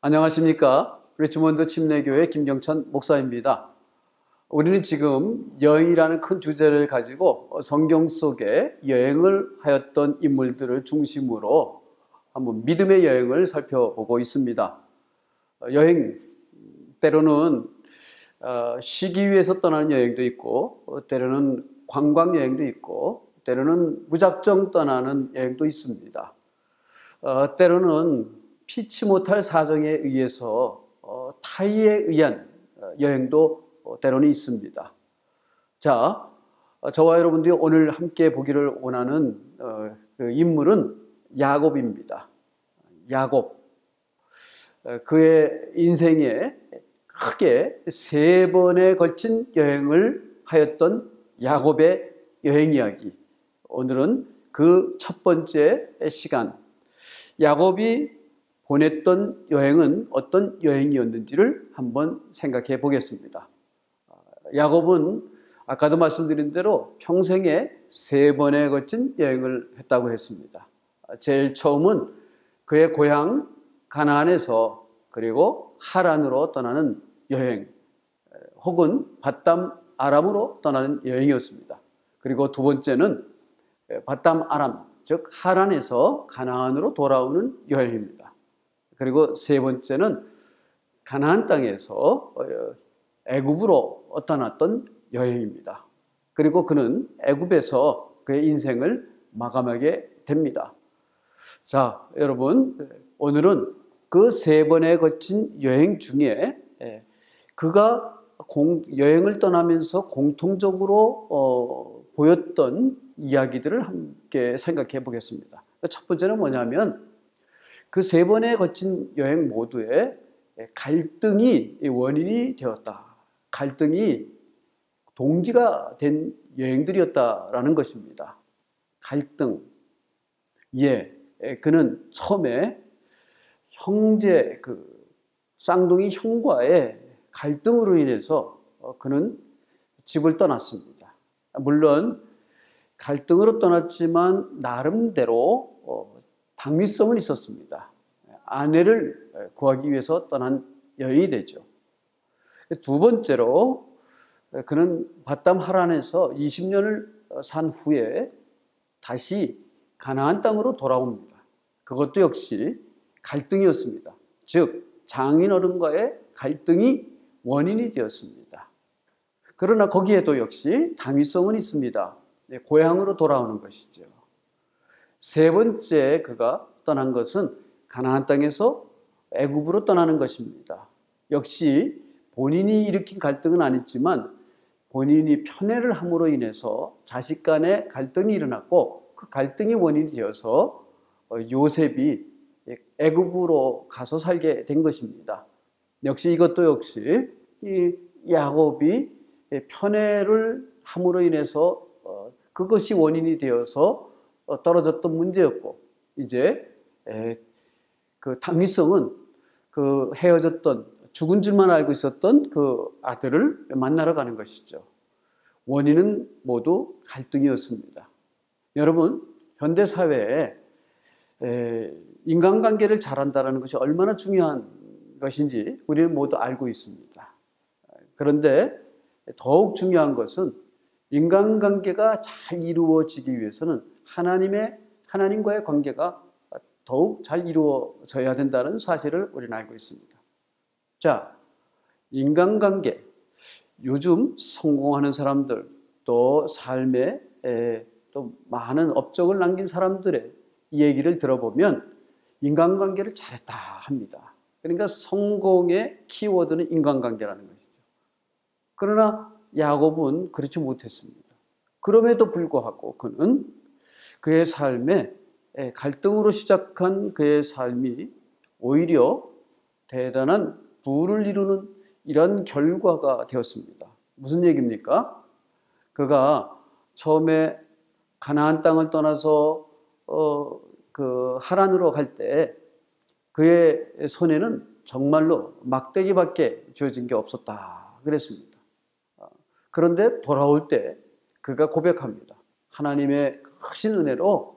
안녕하십니까. 리치몬드 침례교회 김경찬 목사입니다. 우리는 지금 여행이라는 큰 주제를 가지고 성경 속에 여행을 하였던 인물들을 중심으로 한번 믿음의 여행을 살펴보고 있습니다. 여행, 때로는 쉬기 위해서 떠나는 여행도 있고, 때로는 관광 여행도 있고, 때로는 무작정 떠나는 여행도 있습니다. 때로는 피치 못할 사정에 의해서 타의에 의한 여행도 때로는 있습니다. 자, 저와 여러분들이 오늘 함께 보기를 원하는 그 인물은 야곱입니다. 야곱. 그의 인생에 크게 3번에 걸친 여행을 하였던 야곱의 여행 이야기. 오늘은 그 첫 번째 시간, 야곱이 보냈던 여행은 어떤 여행이었는지를 한번 생각해 보겠습니다. 야곱은 아까도 말씀드린 대로 평생에 3번에 걸친 여행을 했다고 했습니다. 제일 처음은 그의 고향 가나안에서 그리고 하란으로 떠나는 여행, 혹은 밧담 아람으로 떠나는 여행이었습니다. 그리고 두 번째는 밧담 아람, 즉 하란에서 가나안으로 돌아오는 여행입니다. 그리고 세 번째는 가나안 땅에서 애굽으로 떠났던 여행입니다. 그리고 그는 애굽에서 그의 인생을 마감하게 됩니다. 자, 여러분, 오늘은 그 3번에 걸친 여행 중에 그가 여행을 떠나면서 공통적으로 보였던 이야기들을 함께 생각해 보겠습니다. 첫 번째는 뭐냐면 그 3번에 걸친 여행 모두에 갈등이 원인이 되었다. 갈등이 동기가 된 여행들이었다라는 것입니다. 갈등. 그는 처음에 형제, 쌍둥이 형과의 갈등으로 인해서 그는 집을 떠났습니다. 물론 갈등으로 떠났지만 나름대로 당위성은 있었습니다. 아내를 구하기 위해서 떠난 여행이 되죠. 두 번째로 그는 밧담 하란에서 20년을 산 후에 다시 가나안 땅으로 돌아옵니다. 그것도 역시 갈등이었습니다. 즉 장인어른과의 갈등이 원인이 되었습니다. 그러나 거기에도 역시 당위성은 있습니다. 고향으로 돌아오는 것이죠. 세 번째 그가 떠난 것은 가나안 땅에서 애굽으로 떠나는 것입니다. 역시 본인이 일으킨 갈등은 아니지만 본인이 편애를 함으로 인해서 자식 간의 갈등이 일어났고 그 갈등이 원인이 되어서 요셉이 애굽으로 가서 살게 된 것입니다. 역시 이것도 역시 이 야곱이 편애를 함으로 인해서 그것이 원인이 되어서 떨어졌던 문제였고, 이제 그 당위성은 그 헤어졌던, 죽은 줄만 알고 있었던 그 아들을 만나러 가는 것이죠. 원인은 모두 갈등이었습니다. 여러분, 현대 사회에 인간관계를 잘한다는 것이 얼마나 중요한 것인지 우리는 모두 알고 있습니다. 그런데 더욱 중요한 것은 인간관계가 잘 이루어지기 위해서는 하나님과의 관계가 더욱 잘 이루어져야 된다는 사실을 우리는 알고 있습니다. 자, 인간관계, 요즘 성공하는 사람들, 또 삶에 또 많은 업적을 남긴 사람들의 얘기를 들어보면 인간관계를 잘했다 합니다. 그러니까 성공의 키워드는 인간관계라는 것이죠. 그러나 야곱은 그렇지 못했습니다. 그럼에도 불구하고 그는 그의 삶에 갈등으로 시작한 그의 삶이 오히려 대단한 부를 이루는 이런 결과가 되었습니다. 무슨 얘기입니까? 그가 처음에 가나안 땅을 떠나서 그 하란으로 갈 때 그의 손에는 정말로 막대기밖에 주어진 게 없었다 그랬습니다. 그런데 돌아올 때 그가 고백합니다. 하나님의 크신 은혜로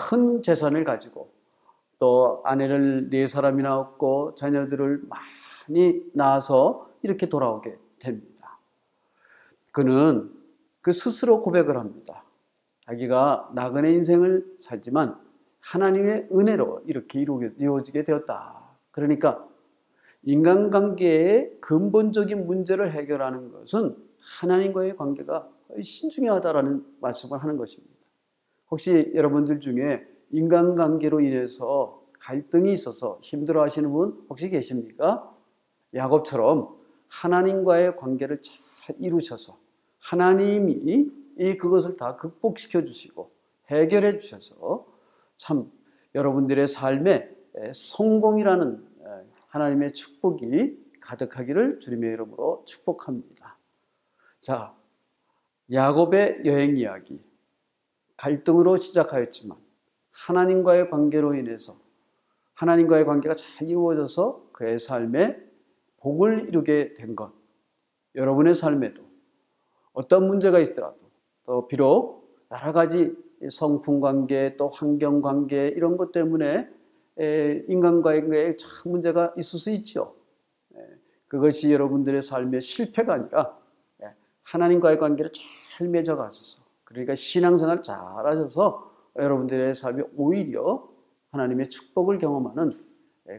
큰 재산을 가지고 또 아내를 4사람이나 얻고 자녀들을 많이 낳아서 이렇게 돌아오게 됩니다. 그는 그 스스로 고백을 합니다. 자기가 나그네 인생을 살지만 하나님의 은혜로 이렇게 이루어지게 되었다. 그러니까 인간관계의 근본적인 문제를 해결하는 것은 하나님과의 관계가 훨씬 중요하다라는 말씀을 하는 것입니다. 혹시 여러분들 중에 인간관계로 인해서 갈등이 있어서 힘들어하시는 분 혹시 계십니까? 야곱처럼 하나님과의 관계를 잘 이루셔서 하나님이 그것을 다 극복시켜 주시고 해결해 주셔서 참 여러분들의 삶에 성공이라는 하나님의 축복이 가득하기를 주님의 이름으로 축복합니다. 자, 야곱의 여행 이야기, 갈등으로 시작하였지만 하나님과의 관계로 인해서 하나님과의 관계가 잘 이루어져서 그의 삶에 복을 이루게 된 것, 여러분의 삶에도 어떤 문제가 있더라도 또 비록 여러 가지 성품관계 또 환경관계 이런 것 때문에 인간관계에 참 문제가 있을 수 있죠. 그것이 여러분들의 삶의 실패가 아니라 하나님과의 관계를 잘 맺어가셔서 그러니까 신앙생활 잘 하셔서 여러분들의 삶이 오히려 하나님의 축복을 경험하는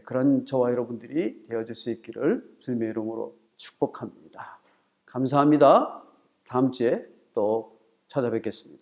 그런 저와 여러분들이 되어질 수 있기를 주님의 이름으로 축복합니다. 감사합니다. 다음 주에 또 찾아뵙겠습니다.